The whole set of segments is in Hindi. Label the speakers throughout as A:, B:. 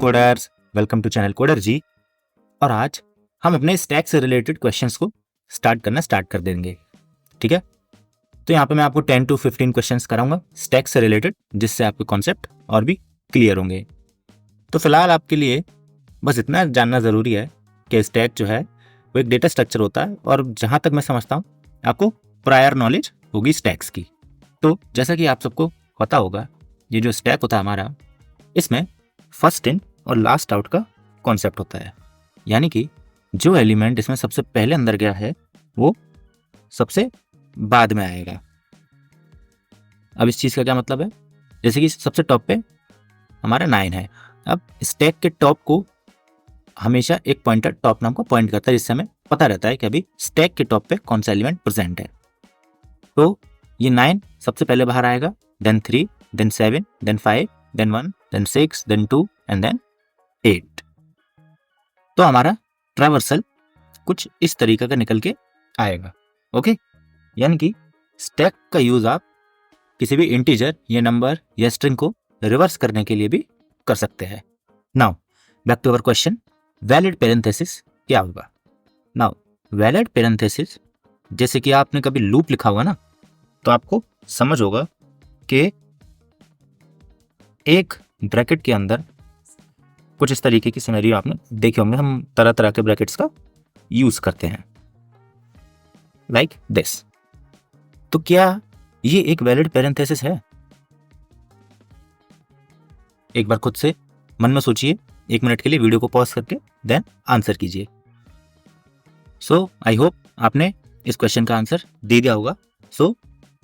A: Coders, welcome to channel coder ji. और आज हम अपने स्टैक से रिलेटेड क्वेश्चंस को स्टार्ट कर देंगे। ठीक है, तो यहाँ पे मैं आपको 10 to 15 क्वेश्चंस कराऊंगा स्टैक से रिलेटेड, जिससे आपके कॉन्सेप्ट और भी क्लियर होंगे। तो फिलहाल आपके लिए बस इतना जानना ज़रूरी है कि स्टैक जो है वो एक डेटा स्ट्रक्चर होता है, और जहाँ तक मैं समझता हूँ आपको प्रायर नॉलेज होगी स्टैक्स की। तो जैसा कि आप सबको पता होगा, ये जो स्टैक होता है हमारा, इसमें फर्स्ट इन और लास्ट आउट का कॉन्सेप्ट होता है। यानी कि जो एलिमेंट इसमें सबसे पहले अंदर गया है वो सबसे बाद में आएगा। अब इस चीज़ का क्या मतलब है, जैसे कि सबसे टॉप पे हमारा 9 है। अब स्टैक के टॉप को हमेशा एक पॉइंटर टॉप नाम को पॉइंट करता है, जिससे हमें पता रहता है कि अभी स्टैक के टॉप पे कौन सा एलिमेंट प्रेजेंट है। तो ये 9 सबसे पहले बाहर आएगा, then 3, then 7, then 5, then 1, then 6, then 2 and then 8। तो हमारा ट्रैवर्सल कुछ इस तरीके का निकल के आएगा। ओके, यानी कि स्टैक का यूज आप किसी भी इंटीजर या नंबर या स्ट्रिंग को रिवर्स करने के लिए भी कर सकते हैं। Now back to our question, valid parenthesis क्या होगा? नाउ वैलिड पैरेंथेसिस, जैसे कि आपने कभी लूप लिखा होगा ना, तो आपको समझ होगा कि एक ब्रैकेट के अंदर कुछ इस तरीके की सिनेरियो आपने देखे होंगे। हम तरह तरह के ब्रैकेट्स का यूज करते हैं लाइक दिस। तो क्या ये एक वैलिड पैरेंथेसिस है? एक बार खुद से मन में सोचिए, 1 मिनट के लिए वीडियो को पॉज करके देन आंसर कीजिए। सो आई होप आपने इस क्वेश्चन का आंसर दे दिया होगा। सो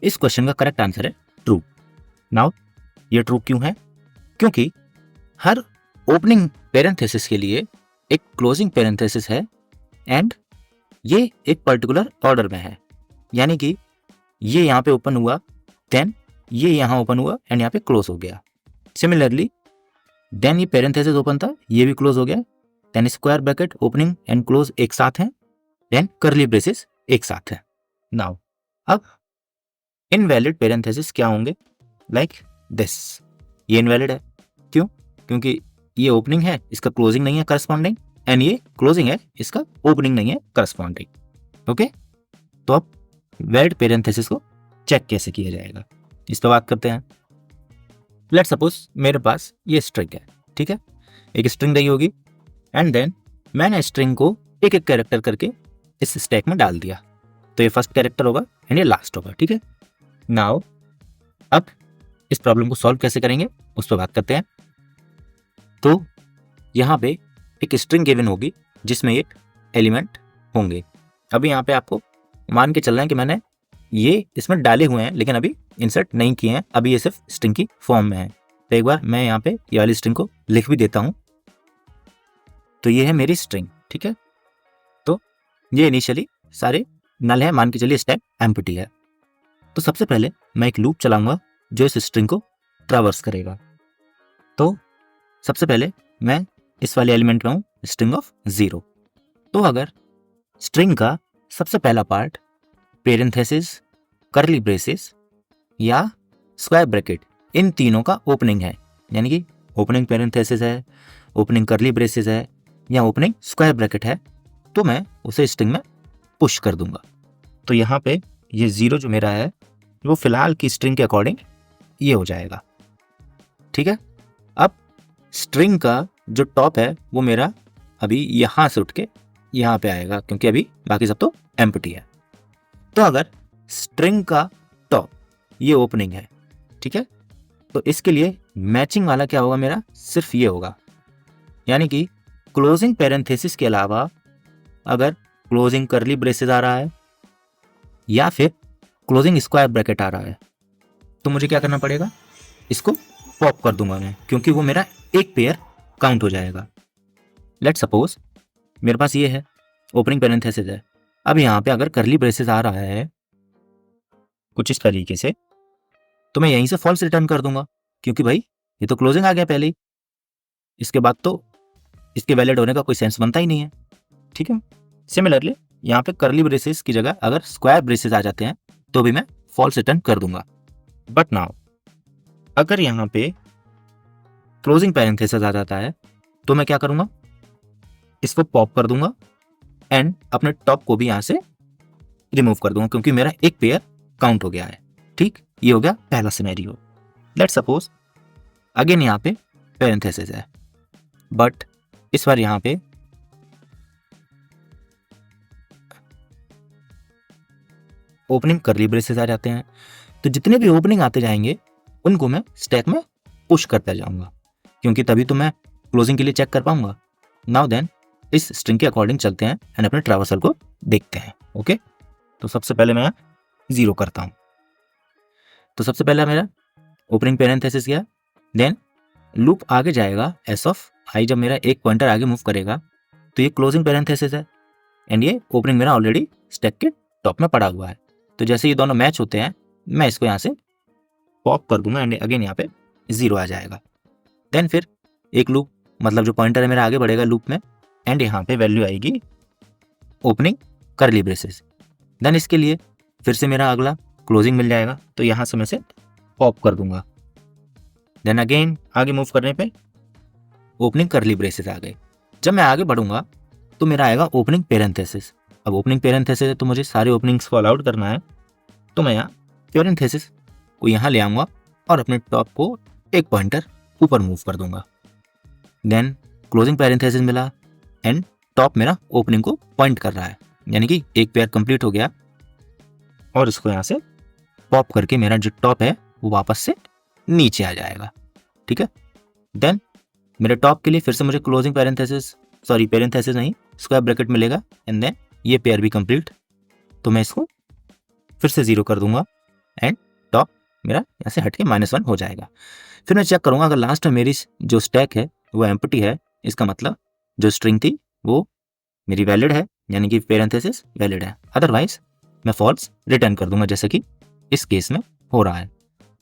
A: इस क्वेश्चन का करेक्ट आंसर है ट्रू। नाउ ये ट्रू क्यों है? क्योंकि हर ओपनिंग पैरेंथेसिस के लिए एक क्लोजिंग पैरेंथेसिस है, एंड ये एक पर्टिकुलर ऑर्डर में है। यानी कि ये यहाँ पे ओपन हुआ, देन ये यहाँ ओपन हुआ एंड यहाँ पे क्लोज हो गया। सिमिलरली देन ये पैरेंथेसिस ओपन था, ये भी क्लोज हो गया, then square bracket opening and close एक साथ हैं, देन कर्ली ब्रेसेस एक साथ है। नाउ अब इनवैलिड पैरेंथेसिस क्या होंगे? Like this. ये इनवैलिड है, क्यों? क्योंकि ये ओपनिंग है, इसका क्लोजिंग नहीं है करस्पॉन्डिंग, एंड ये क्लोजिंग है, इसका ओपनिंग नहीं है करस्पॉन्डिंग। ओके, तो अब वैलिड पैरेंथेसिस को चेक कैसे किया जाएगा, इस पर बात करते हैं। लेट्स सपोज मेरे पास ये स्ट्रिंग है, ठीक है, एक स्ट्रिंग दी होगी, एंड देन मैंने स्ट्रिंग को एक एक कैरेक्टर करके इस स्टैक में डाल दिया। तो ये फर्स्ट कैरेक्टर होगा एंड ये लास्ट होगा, ठीक है। नाउ अब इस प्रॉब्लम को सॉल्व कैसे करेंगे उस पर बात करते हैं। तो यहाँ पे एक स्ट्रिंग गिवन होगी जिसमें एक एलिमेंट होंगे। अभी यहाँ पे आपको मान के चलना है कि मैंने ये इसमें डाले हुए हैं, लेकिन अभी इंसर्ट नहीं किए हैं, अभी ये सिर्फ स्ट्रिंग की फॉर्म में है। तो एक बार मैं यहाँ पे ये वाली स्ट्रिंग को लिख भी देता हूँ। तो ये है मेरी स्ट्रिंग, ठीक है। तो ये इनिशियली सारे नल है, मान के चलिए स्टैक एम्प्टी है। तो सबसे पहले मैं एक लूप चलाऊंगा जो इस स्ट्रिंग को ट्रैवर्स करेगा। तो सबसे पहले मैं इस वाले एलिमेंट में हूँ, स्ट्रिंग ऑफ 0। तो अगर स्ट्रिंग का सबसे पहला पार्ट पैरेंथेसिस, कर्ली ब्रेसेस या स्क्वायर ब्रैकेट, इन तीनों का ओपनिंग है, यानी कि ओपनिंग पैरेंथेसिस है, ओपनिंग कर्ली ब्रेसेस है या ओपनिंग स्क्वायर ब्रैकेट है, तो मैं उसे स्ट्रिंग में पुश कर दूंगा। तो यहाँ पे ये 0 जो मेरा है वो फिलहाल की स्ट्रिंग के अकॉर्डिंग ये हो जाएगा, ठीक है। अब स्ट्रिंग का जो टॉप है वो मेरा अभी यहाँ से उठ के यहाँ पे आएगा, क्योंकि अभी बाकी सब तो एम्प्टी है। तो अगर स्ट्रिंग का टॉप ये ओपनिंग है, ठीक है, तो इसके लिए मैचिंग वाला क्या होगा, मेरा सिर्फ ये होगा। यानी कि क्लोजिंग पैरेंथेसिस के अलावा अगर क्लोजिंग कर्ली ब्रेसेस आ रहा है या फिर क्लोजिंग स्क्वायर ब्रैकेट आ रहा है, तो मुझे क्या करना पड़ेगा, इसको पॉप कर दूंगा मैं, क्योंकि वो मेरा एक पेयर काउंट हो जाएगा। लेट्स सपोज मेरे पास ये है, ओपनिंग पैरेंथेसिस है। अब यहाँ पे अगर कर्ली ब्रेसेस आ रहा है कुछ इस तरीके से, तो मैं यहीं से फॉल्स रिटर्न कर दूंगा, क्योंकि भाई ये तो क्लोजिंग आ गया पहले ही, इसके बाद तो इसके वैलिड होने का कोई सेंस बनता ही नहीं है, ठीक है। सिमिलरली यहाँ पे कर्ली ब्रेसेस की जगह अगर स्क्वायर ब्रेसेस आ जाते हैं तो भी मैं फॉल्स रिटर्न कर दूंगा। बट नाउ अगर यहाँ पे क्लोजिंग पैरेंथेसिस आ जाता है तो मैं क्या करूंगा, इसको पॉप कर दूंगा एंड अपने टॉप को भी यहां से रिमूव कर दूंगा, क्योंकि मेरा एक पेयर काउंट हो गया है। ठीक, ये हो गया पहला सिनेरियो। लेट्स सपोज अगेन यहाँ पे पेरेंथेसिस है, बट इस बार यहाँ पे ओपनिंग कर्ली ब्रेसेस आ जाते हैं। तो जितने भी ओपनिंग आते जाएंगे उनको मैं स्टैक में पुश करता जाऊंगा, क्योंकि तभी तो मैं क्लोजिंग के लिए चेक कर पाऊंगा। नाउ देन इस स्ट्रिंग के अकॉर्डिंग चलते हैं एंड अपने ट्रैवर्सल को देखते हैं। ओके, तो सबसे पहले मैं 0 करता हूं। तो सबसे पहला मेरा ओपनिंग पेरेंथेसिस गया, देन लूप आगे जाएगा एस ऑफ आई। जब मेरा एक पॉइंटर आगे मूव करेगा तो ये क्लोजिंग पेरेंथेसिस है एंड ये ओपनिंग मेरा ऑलरेडी स्टैक के टॉप में पड़ा हुआ है। तो जैसे ये दोनों मैच होते हैं मैं इसको यहाँ से पॉप कर दूंगा एंड अगेन यहाँ पे 0 आ जाएगा। देन फिर एक लूप, मतलब जो पॉइंटर है मेरा आगे बढ़ेगा लूप में एंड यहाँ पे वैल्यू आएगी ओपनिंग कर्ली ब्रेसेस। देन इसके लिए फिर से मेरा अगला क्लोजिंग मिल जाएगा, तो यहाँ से मैं से पॉप कर दूंगा। देन अगेन आगे मूव करने पे ओपनिंग कर्ली ब्रेसेस आ गए। जब मैं आगे बढ़ूंगा तो मेरा आएगा ओपनिंग पेरेंथेसिस। अब ओपनिंग पेरेंथेसिस है तो मुझे सारे ओपनिंग्स को अलाउड करना है, तो मैं यहाँ पेरेंथेसिस को यहाँ ले आऊँगा और अपने टॉप को एक पॉइंटर ऊपर मूव कर दूंगा। देन क्लोजिंग पेरेंथेसिस मिला एंड टॉप मेरा ओपनिंग को पॉइंट कर रहा है, यानी कि एक पेयर कंप्लीट हो गया। और इसको यहाँ से पॉप करके मेरा जो टॉप है वो वापस से नीचे आ जाएगा। ठीक है, देन मेरे टॉप के लिए फिर से मुझे क्लोजिंग पेरेंथेसिस, सॉरी पेरेंथेसिस नहीं, स्क्वायर ब्रैकेट मिलेगा एंड देन ये पेयर भी कंप्लीट। तो मैं इसको फिर से 0 कर दूंगा एंड टॉप मेरा यहाँ से हट के -1 हो जाएगा। फिर मैं चेक करूंगा अगर लास्ट में मेरी जो स्टैक है वो एम्प्टी है, इसका मतलब जो स्ट्रिंग थी वो मेरी वैलिड है, यानी कि पेरेंथेसिस वैलिड है। अदरवाइज मैं फॉल्स रिटर्न कर दूंगा, जैसे कि इस केस में हो रहा है।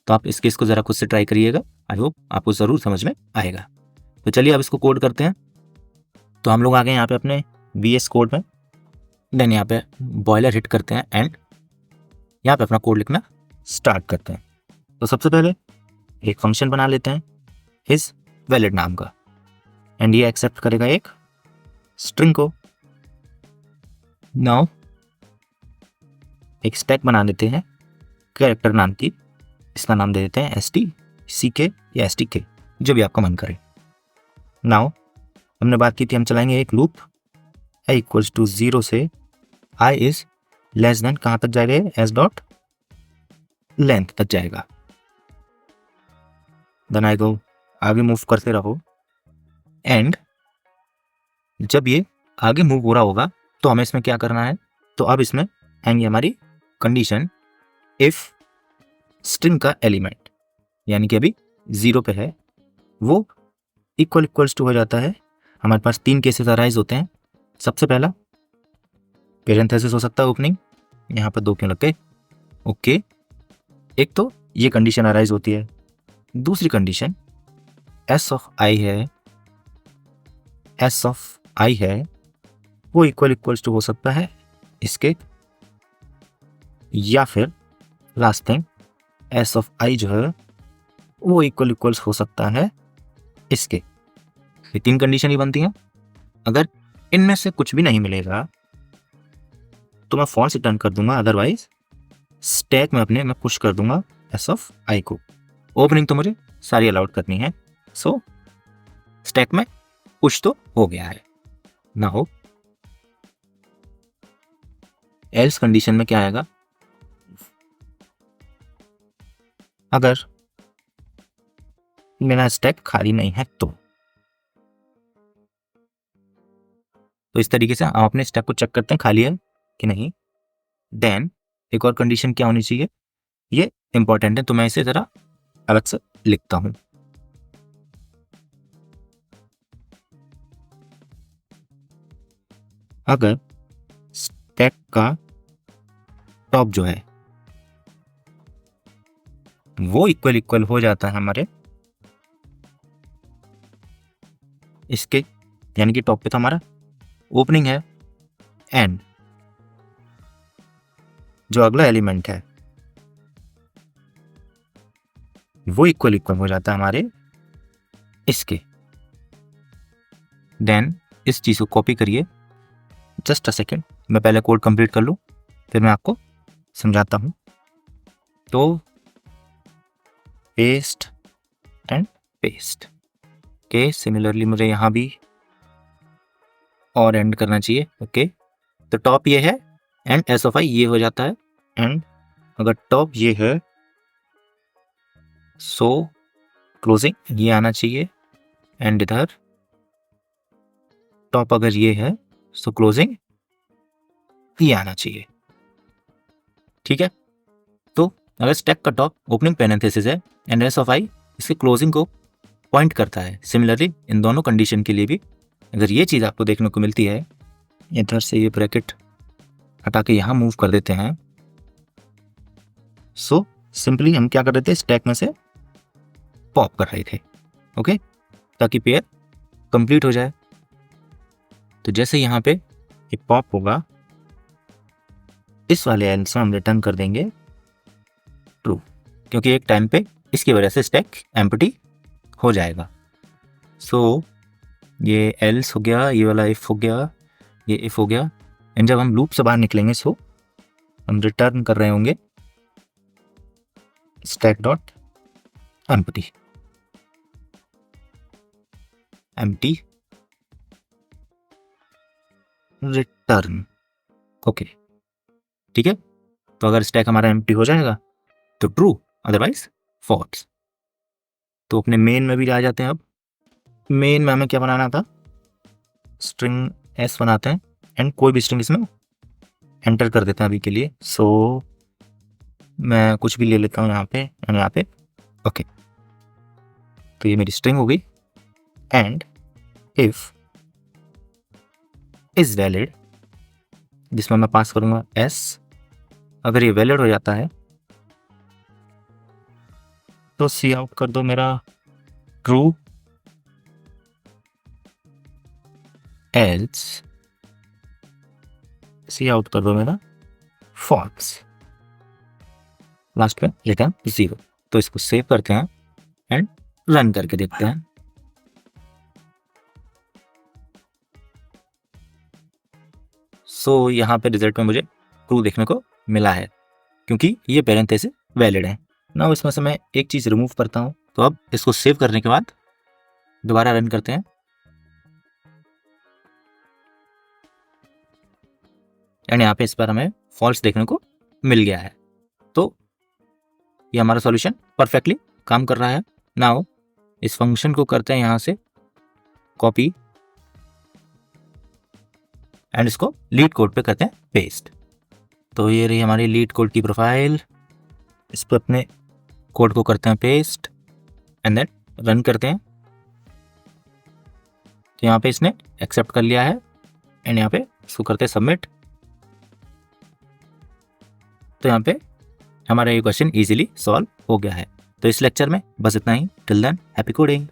A: तो आप इस केस को ज़रा खुद से ट्राई करिएगा, आई होप आपको ज़रूर समझ में आएगा। तो चलिए अब इसको कोड करते हैं। तो हम लोग आ गए यहाँ पे अपने VS कोड में। देन यहाँ पे बॉयलर हिट करते हैं एंड यहाँ पे अपना कोड लिखना स्टार्ट करते हैं। तो सबसे पहले एक फंक्शन बना लेते हैं इस वैलिड नाम का एंड ये एक्सेप्ट करेगा एक स्ट्रिंग को। नाउ एक स्टैक बना देते हैं कैरेक्टर नाम की, इसका नाम दे देते हैं STCK या STK, जो भी आपका मन करे। नाउ हमने बात की थी हम चलाएंगे एक लूप i = 0 से i is less than कहाँ तक जाएगा, s डॉट लेंथ तक जाएगा। देन आई गो, आगे मूव करते रहो एंड जब ये आगे मूव हो रहा होगा तो हमें इसमें क्या करना है, तो अब इसमें आएंगे हमारी कंडीशन इफ स्ट्रिंग का एलिमेंट, यानी कि अभी 0 पे है, वो इक्वल्स टू हो जाता है। हमारे पास 3 केसेस अराइज होते हैं। सबसे पहला पेरेंथेसिस हो सकता है ओपनिंग, यहाँ पर 2 क्यों लग गए, ओके। एक तो ये कंडीशन अराइज होती है। दूसरी कंडीशन s ऑफ i है वो इक्वल्स टू हो सकता है इसके, या फिर last thing s of i जो है वो इक्वल्स हो सकता है इसके। ये 3 कंडीशन ही बनती हैं। अगर इनमें से कुछ भी नहीं मिलेगा तो मैं फॉल्स रिटर्न कर दूंगा, अदरवाइज स्टैक में अपने मैं पुश कर दूंगा s ऑफ i को। ओपनिंग तो मुझे सारी अलाउड करनी है, सो स्टैक में पुश तो हो गया है। नाउ एल्स कंडीशन में क्या आएगा, अगर मेरा स्टैक खाली नहीं है तो इस तरीके से हम अपने स्टैक को चेक करते हैं खाली है कि नहीं। देन एक और कंडीशन क्या होनी चाहिए, ये इंपॉर्टेंट है तो मैं इसे जरा अलग से लिखता हूं। अगर स्टैक का टॉप जो है वो इक्वल हो जाता है हमारे इसके, यानी कि टॉप पे तो हमारा ओपनिंग है एंड जो अगला एलिमेंट है वो इक्वल हो जाता है हमारे इसके, देन इस चीज़ को कॉपी करिए। जस्ट अ सेकेंड, मैं पहले कोड कंप्लीट कर लूँ, फिर मैं आपको समझाता हूँ। तो paste and paste okay, similarly मुझे यहाँ भी और एंड करना चाहिए। ओके, तो टॉप ये है एंड एस ऑफ आई ये हो जाता है, एंड अगर टॉप ये है सो क्लोजिंग ये आना चाहिए, एंड इधर टॉप अगर ये है सो क्लोजिंग ये आना चाहिए। ठीक है, तो अगर स्टैक का टॉप ओपनिंग पैरेंथेसिस है एंड एस ऑफ आई इसके क्लोजिंग को पॉइंट करता है, सिमिलरली इन दोनों कंडीशन के लिए भी अगर ये चीज़ आपको देखने को मिलती है, इधर से ये ब्रैकेट हटा के यहाँ मूव कर देते हैं, सो सिंपली हम क्या कर रहे थे, स्टैक में से पॉप कर रहे थे। ओके, ताकि पेयर कंप्लीट हो जाए। तो जैसे यहाँ पे ये पॉप होगा, इस वाले आंसर हम रिटर्न कर देंगे ट्रू, क्योंकि एक टाइम पे इसकी वजह से स्टैक एम्प्टी हो जाएगा। सो ये एल्स हो गया, ये वाला इफ हो गया, ये इफ हो गया, एंड जब हम लूप से बाहर निकलेंगे सो हम रिटर्न कर रहे होंगे stack dot empty return. Okay, ठीक है, तो अगर स्टैक हमारा एम्प्टी हो जाएगा तो ट्रू, अदरवाइज फॉल्स। तो अपने मेन में भी आ जाते हैं। अब मेन में हमें क्या बनाना था, स्ट्रिंग एस बनाते हैं एंड कोई भी स्ट्रिंग इसमें एंटर कर देते हैं अभी के लिए। सो मैं कुछ भी ले लेता हूँ यहाँ पे ओके, तो ये मेरी स्ट्रिंग हो गई, एंड इफ इज वैलिड, जिसमें मैं पास करूंगा एस, अगर ये वैलिड हो जाता है तो सी आउट कर दो मेरा ट्रू, एल्स सी आउट कर दो मेरा फॉल्स, लास्ट में रिटर्न 0। तो इसको सेव करते हैं एंड रन करके देखते हैं। सो यहाँ पे रिजल्ट में मुझे ट्रू देखने को मिला है, क्योंकि ये पैरेंथेसिस वैलिड है ना। इसमें से मैं एक चीज़ रिमूव करता हूँ। तो अब इसको सेव करने के बाद दोबारा रन करते हैं, एंड यहाँ पे इस पर हमें फॉल्स देखने को मिल गया है। तो ये हमारा सॉल्यूशन परफेक्टली काम कर रहा है। नाउ इस फंक्शन को करते हैं यहाँ से कॉपी, एंड इसको लीड कोड पे करते हैं पेस्ट। तो ये रही हमारी लीड कोड की प्रोफाइल, इस पर अपने कोड को करते हैं पेस्ट एंड देन रन करते हैं। तो यहाँ पे इसने एक्सेप्ट कर लिया है, एंड यहाँ पे इसको करते हैं सबमिट। तो यहाँ पे हमारा ये क्वेश्चन इजीली सॉल्व हो गया है। तो इस लेक्चर में बस इतना ही। Till then happy coding.